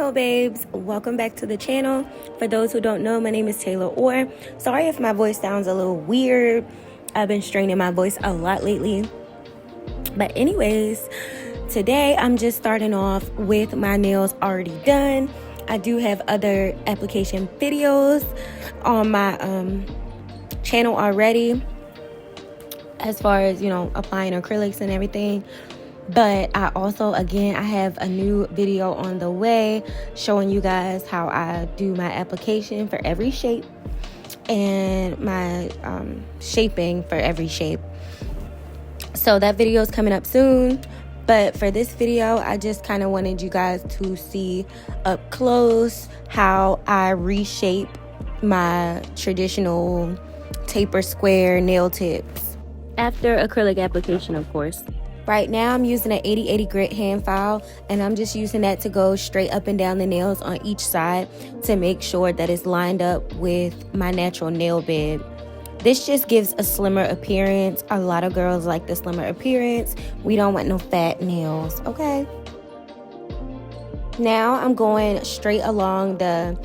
nail babes, welcome back to the channel. For those who don't know, my name is Taylor Orr. Sorry if my voice sounds a little weird. I've been straining my voice a lot lately. But anyways, today I'm just starting off with my nails already done. I do have other application videos on my channel already, as far as, you know, applying acrylics and everything. But I also, again, I have a new video on the way showing you guys how I do my application for every shape and my shaping for every shape. So that video is coming up soon. But for this video, I just kind of wanted you guys to see up close how I reshape my traditional taper square nail tips after acrylic application, of course. Right now I'm using an 80/80 grit hand file, and I'm just using that to go straight up and down the nails on each side to make sure that it's lined up with my natural nail bed. This just gives a slimmer appearance. A lot of girls like the slimmer appearance. We don't want no fat nails, okay? Now I'm going straight along the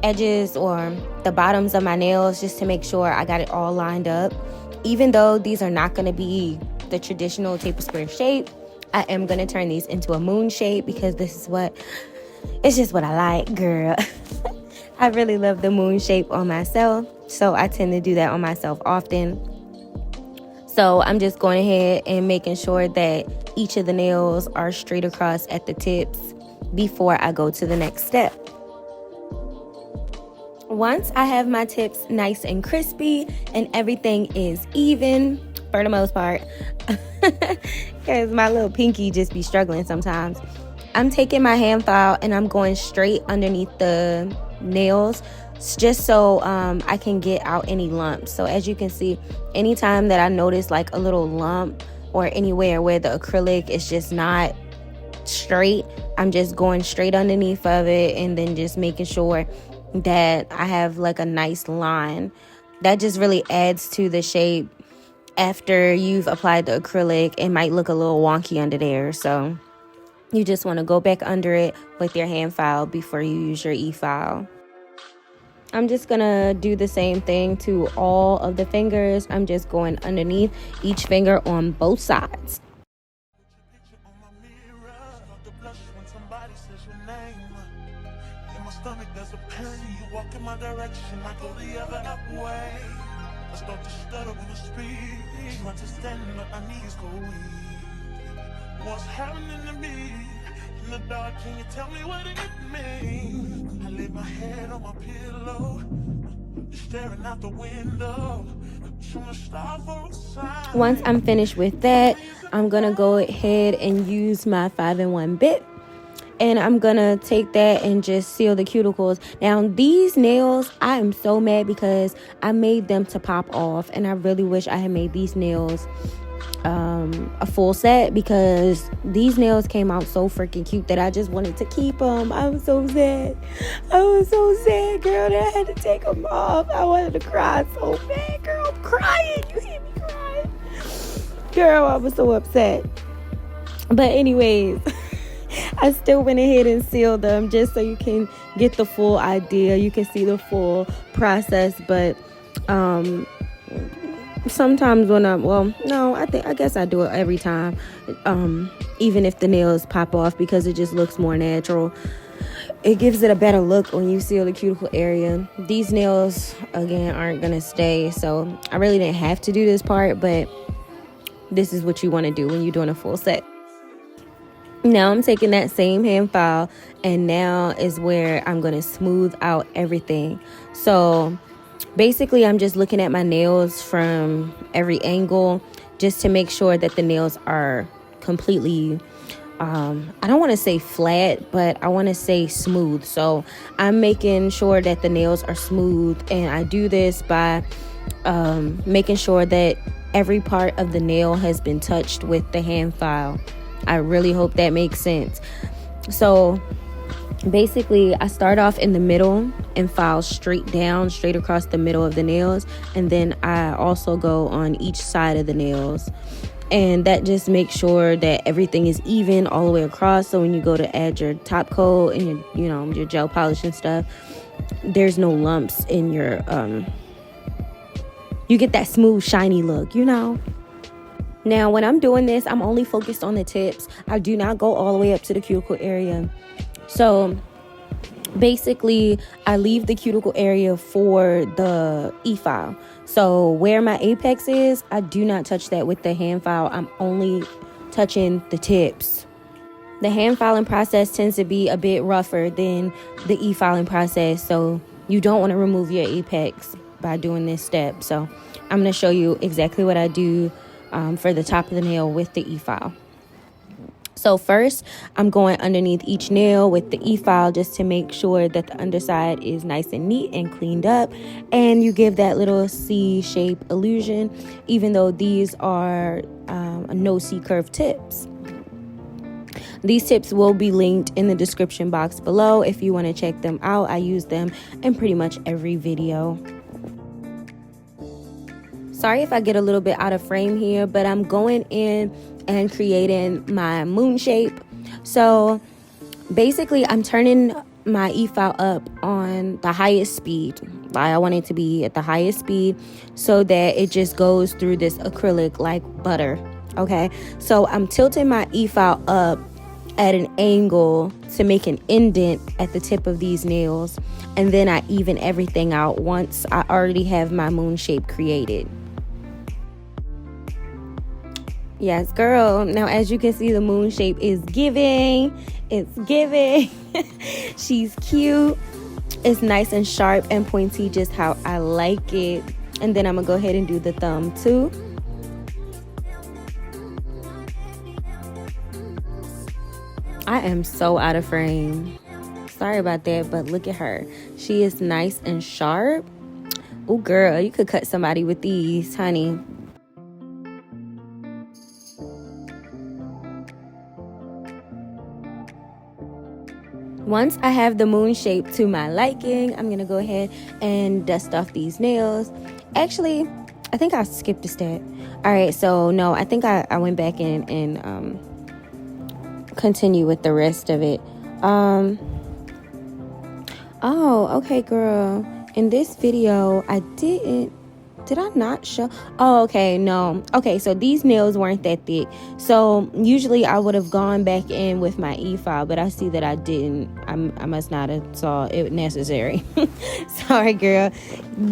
edges or the bottoms of my nails just to make sure I got it all lined up. Even though these are not going to be the traditional taper square shape, I am going to turn these into a moon shape because it's just what I like, girl. I really love the moon shape on myself, so I tend to do that on myself often. So I'm just going ahead and making sure that each of the nails are straight across at the tips before I go to the next step. Once I have my tips nice and crispy and everything is even, for the most part, because my little pinky just be struggling sometimes, I'm taking my hand file and I'm going straight underneath the nails just so I can get out any lumps. So as you can see, anytime that I notice like a little lump or anywhere where the acrylic is just not straight, I'm just going straight underneath of it and then just making sure that I have like a nice line. That just really adds to the shape. After you've applied the acrylic, it might look a little wonky under there, so you just want to go back under it with your hand file before you use your e-file. I'm just gonna do the same thing to all of the fingers. I'm just going underneath each finger on both sides. I start to stutter when I speak. Understanding what my knees go weak. What's happening to me in the dark? Can you tell me what it means? I lay my head on my pillow, staring out the window. Once I'm finished with that, I'm gonna go ahead and use my 5-in-1 bit. And I'm gonna take that and just seal the cuticles. Now these nails, I am so mad because I made them to pop off, and I really wish I had made these nails a full set, because these nails came out so freaking cute that I just wanted to keep them. I was so sad. I was so sad, girl, that I had to take them off. I wanted to cry so bad, girl. I'm crying. You hear me crying? Girl, I was so upset. But anyways, I still went ahead and sealed them just so you can get the full idea. You can see the full process. But sometimes when I guess I do it every time, even if the nails pop off, because it just looks more natural. It gives it a better look when you seal the cuticle area. These nails, again, aren't going to stay. So I really didn't have to do this part, but this is what you want to do when you're doing a full set. Now I'm taking that same hand file, and now is where I'm going to smooth out everything. So basically I'm just looking at my nails from every angle just to make sure that the nails are completely, I don't want to say flat, but I want to say smooth. So I'm making sure that the nails are smooth, and I do this by making sure that every part of the nail has been touched with the hand file. I really hope that makes sense. So basically I start off in the middle and file straight down, straight across the middle of the nails, and then I also go on each side of the nails and that just makes sure that everything is even all the way across. So when you go to add your top coat and your gel polish and stuff, there's no lumps in your you get that smooth shiny look. Now when I'm doing this, I'm only focused on the tips. I do not go all the way up to the cuticle area. So basically I leave the cuticle area for the e-file. So where my apex is, I do not touch that with the hand file. I'm only touching the tips. The hand filing process tends to be a bit rougher than the e-filing process, so you don't want to remove your apex by doing this step. So I'm going to show you exactly what I do for the top of the nail with the e-file. So first, I'm going underneath each nail with the e-file just to make sure that the underside is nice and neat and cleaned up, and you give that little C-shape illusion, even though these are no C-curve tips. These tips will be linked in the description box below if you want to check them out. I use them in pretty much every video. Sorry if I get a little bit out of frame here, but I'm going in and creating my moon shape. So basically I'm turning my e-file up on the highest speed. I want it to be at the highest speed so that it just goes through this acrylic like butter. Okay, so I'm tilting my e-file up at an angle to make an indent at the tip of these nails, and then I even everything out once I already have my moon shape created. Yes, girl. Now, as you can see, the moon shape is giving. It's giving. She's cute. It's nice and sharp and pointy, just how I like it. And then I'm going to go ahead and do the thumb too. I am so out of frame. Sorry about that, but look at her. She is nice and sharp. Oh, girl, you could cut somebody with these, honey. Once I have the moon shape to my liking, I'm going to go ahead and dust off these nails. Actually, I think I skipped a step. All right, so no, I think I went back in and continue with the rest of it. Oh, okay, girl. In this video, did I not show? Oh, okay, no. Okay, so these nails weren't that thick. So usually I would have gone back in with my e-file, but I see that I didn't. I must not have saw it necessary. Sorry, girl.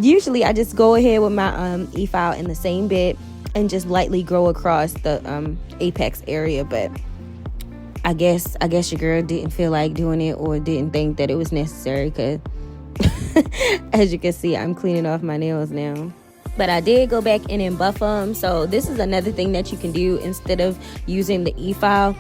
Usually I just go ahead with my e-file in the same bit and just lightly grow across the apex area, but I guess your girl didn't feel like doing it or didn't think that it was necessary, because as you can see, I'm cleaning off my nails now. But I did go back in and buff them. So this is another thing that you can do. Instead of using the e-file,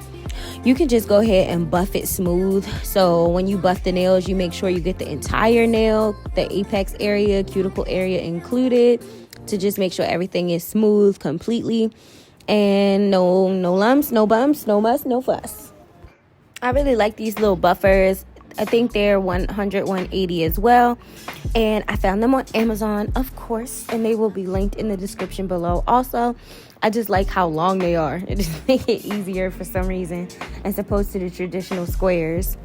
you can just go ahead and buff it smooth. So when you buff the nails, you make sure you get the entire nail, the apex area, cuticle area included, to just make sure everything is smooth completely. And no lumps, no bumps, no muss, no fuss. I really like these little buffers. I think they're 100, 180 as well. And I found them on Amazon, of course, and they will be linked in the description below. Also, I just like how long they are. It just makes it easier for some reason as opposed to the traditional squares.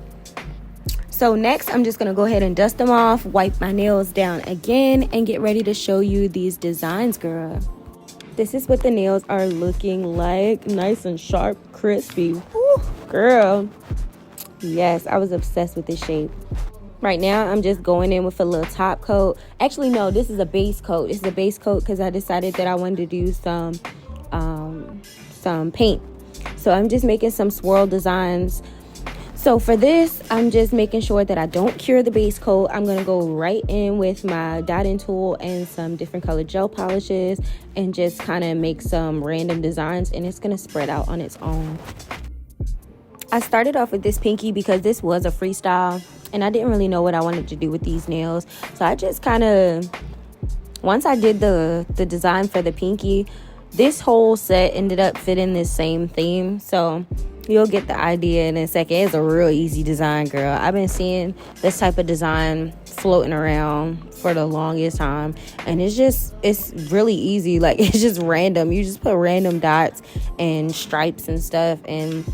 So next, I'm just going to go ahead and dust them off, wipe my nails down again, and get ready to show you these designs, girl. This is what the nails are looking like. Nice and sharp, crispy. Woo, girl. Yes, I was obsessed with this shape. Right now, I'm just going in with a little top coat. Actually, no, this is a base coat. This is a base coat because I decided that I wanted to do some paint. So I'm just making some swirl designs. So for this, I'm just making sure that I don't cure the base coat. I'm going to go right in with my dotting tool and some different colored gel polishes and just kind of make some random designs, and it's going to spread out on its own. I started off with this pinky because this was a freestyle and I didn't really know what I wanted to do with these nails. So I just kind of, once I did the design for the pinky, this whole set ended up fitting this same theme. So you'll get the idea in a second. It's a real easy design, girl. I've been seeing this type of design floating around for the longest time, and it's really easy. Like, it's just random. You just put random dots and stripes and stuff, and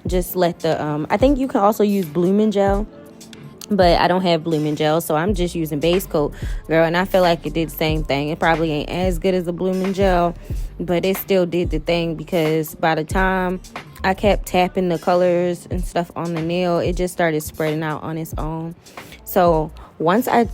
just let the I think you can also use blooming gel, but I don't have blooming gel, so I'm just using base coat, girl, and I feel like it did the same thing. It probably ain't as good as the blooming gel, but it still did the thing, because by the time I kept tapping the colors and stuff on the nail, it just started spreading out on its own. So once I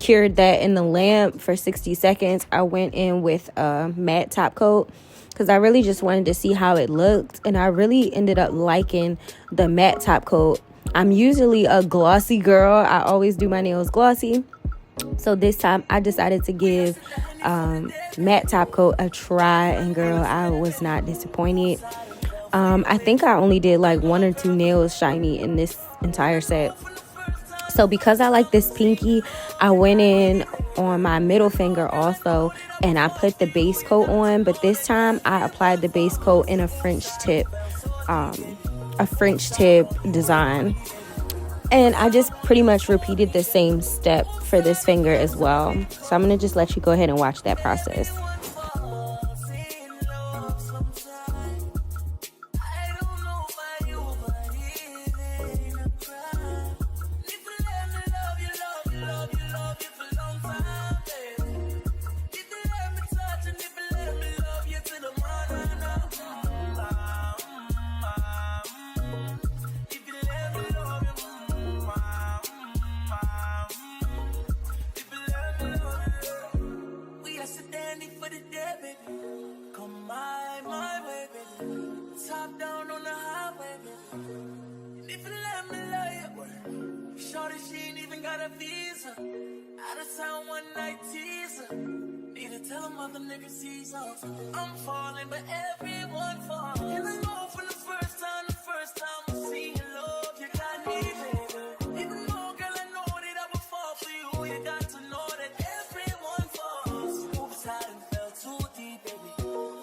cured that in the lamp for 60 seconds, I went in with a matte top coat, because I really just wanted to see how it looked, and I really ended up liking the matte top coat. I'm usually a glossy girl. I always do my nails glossy. So this time I decided to give matte top coat a try, and girl, I was not disappointed. I think I only did like 1 or 2 nails shiny in this entire set. So because I like this pinky, I went in on my middle finger also, and I put the base coat on, but this time I applied the base coat in a French tip design. And I just pretty much repeated the same step for this finger as well. So I'm going to just let you go ahead and watch that process. She ain't even got a visa. Out of town one night teaser. Need to tell them other niggas he's off. I'm falling, but everyone falls. And I know from the first time I see your love, you got me, baby. Even though, girl, I know that I would fall for you. You got to know that everyone falls. Oops, I done fell too deep, baby.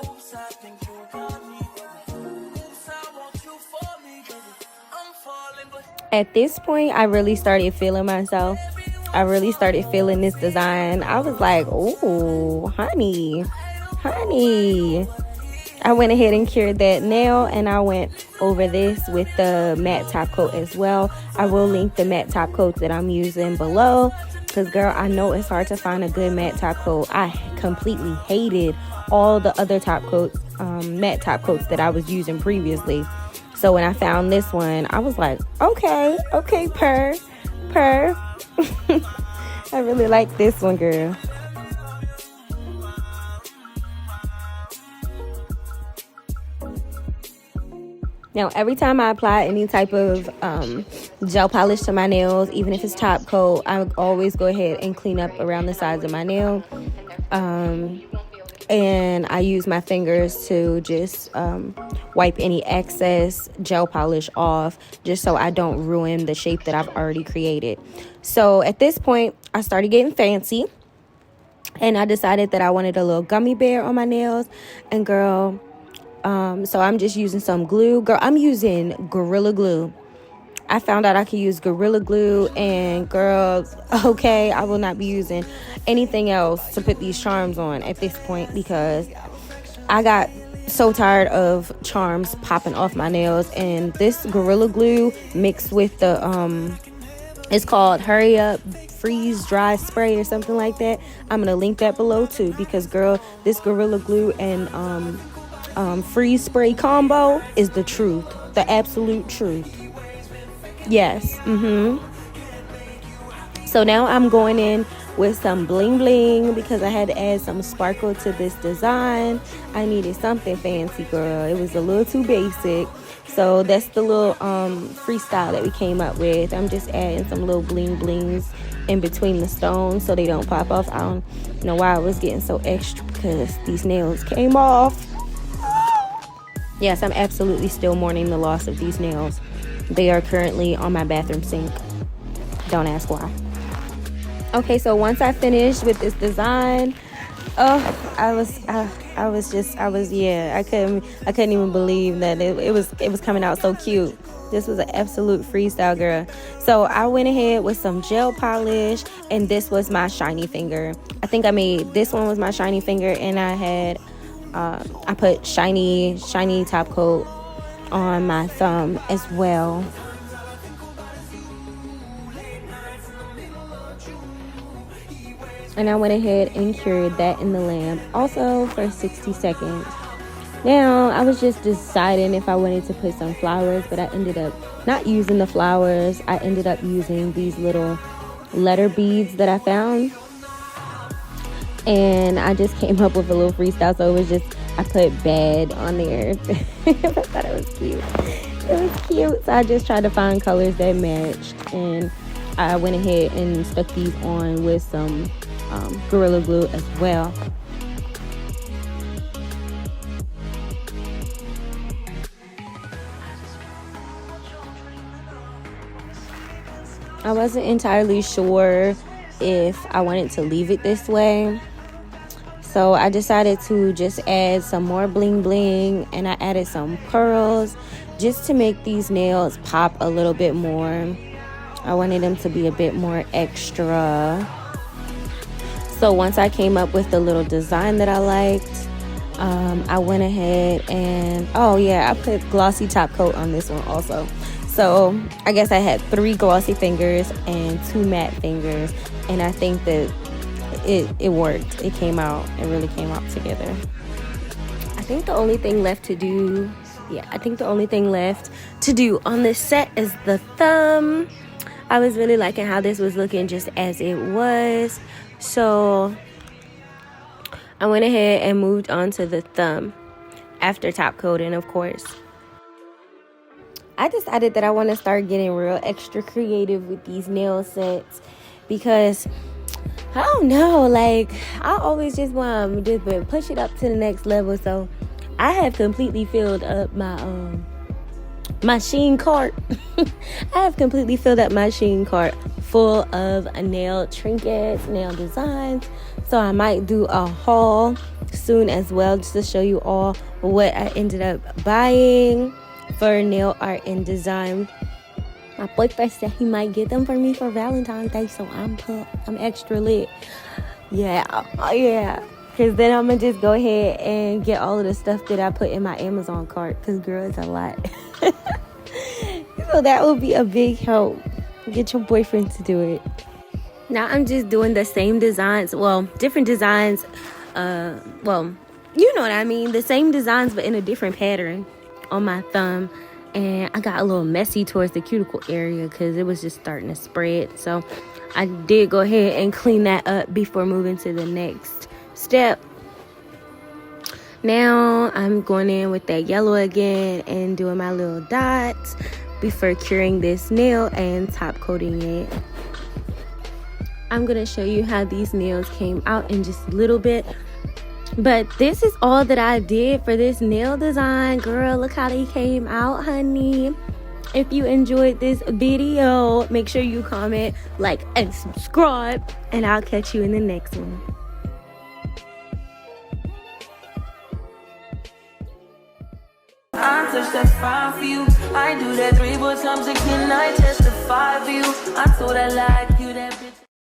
Oops, I think you got me, baby. Oops, I want you for me, baby. I'm falling, but At this point, I really started feeling myself. I really started feeling this design. I was like, "Ooh, honey." I went ahead and cured that nail, and I went over this with the matte top coat as well. I will link the matte top coats that I'm using below, because girl, I know it's hard to find a good matte top coat. I completely hated all the other top coats, matte top coats that I was using previously. So when I found this one, I was like, okay, purr. I really like this one, girl. Now, every time I apply any type of gel polish to my nails, even if it's top coat, I always go ahead and clean up around the sides of my nail. And I use my fingers to just wipe any excess gel polish off, just so I don't ruin the shape that I've already created. So at this point, I started getting fancy, and I decided that I wanted a little gummy bear on my nails. And girl, so I'm just using some glue. Girl, I'm using Gorilla Glue. I found out I could use Gorilla Glue, and girl, okay, I will not be using anything else to put these charms on at this point, because I got so tired of charms popping off my nails. And this Gorilla Glue mixed with the it's called Hurry Up Freeze Dry Spray or something like that. I'm gonna link that below too, because girl, this Gorilla Glue and freeze spray combo is the truth, the absolute truth. Yes. So now I'm going in with some bling bling, because I had to add some sparkle to this design. I needed something fancy, girl. It was a little too basic. So that's the little freestyle that we came up with. I'm just adding some little bling blings in between the stones so they don't pop off. I don't know why I was getting so extra, because these nails came off. Yes, I'm absolutely still mourning the loss of these nails. They are currently on my bathroom sink. Don't ask why. Okay, so once I finished with this design, Oh, yeah, I couldn't even believe that it was coming out so cute. This was an absolute freestyle, girl. So I went ahead with some gel polish, and this was my shiny finger. I think I made this one was my shiny finger, and I put shiny top coat on my thumb as well. And I went ahead and cured that in the lamp also for 60 seconds. Now, I was just deciding if I wanted to put some flowers, but I ended up not using the flowers. I ended up using these little letter beads that I found. And I just came up with a little freestyle, so it was just, I put bad on there. I thought it was cute. It was cute, so I just tried to find colors that matched. And I went ahead and stuck these on with some Gorilla Glue as well. I wasn't entirely sure if I wanted to leave it this way, so I decided to just add some more bling bling, and I added some pearls just to make these nails pop a little bit more. I wanted them to be a bit more extra. So once I came up with the little design that I liked, I went ahead and, oh yeah, I put glossy top coat on this one also. So I guess I had 3 glossy fingers and 2 matte fingers, and I think that it worked. It really came out together. I think the only thing left to do, on this set is the thumb. I was really liking how this was looking just as it was. So I went ahead and moved on to the thumb after top coating, of course. I decided that I want to start getting real extra creative with these nail sets because I don't know, like I always just want to just push it up to the next level. So I have completely filled up my Shein cart. I have completely filled up my Shein cart full of nail trinkets, nail designs. So I might do a haul soon as well, just to show you all what I ended up buying for nail art and design. My boyfriend said he might get them for me for Valentine's Day, so I'm extra lit. Yeah. Because then I'm going to just go ahead and get all of the stuff that I put in my Amazon cart, because girl, it's a lot. So that will be a big help. Get your boyfriend to do it. Now I'm just doing the same designs, well, different designs. Well, you know what I mean, the same designs but in a different pattern on my thumb. And I got a little messy towards the cuticle area because it was just starting to spread. So I did go ahead and clean that up before moving to the next step. Now I'm going in with that yellow again and doing my little dots before curing this nail and top coating it. I'm going to show you how these nails came out in just a little bit. But this is all that I did for this nail design. Girl, look how they came out, honey. If you enjoyed this video, make sure you comment, like, and subscribe. And I'll catch you in the next one. I touch that 5 for you. I do that 3 more times again. I testify for you. I told her like you that.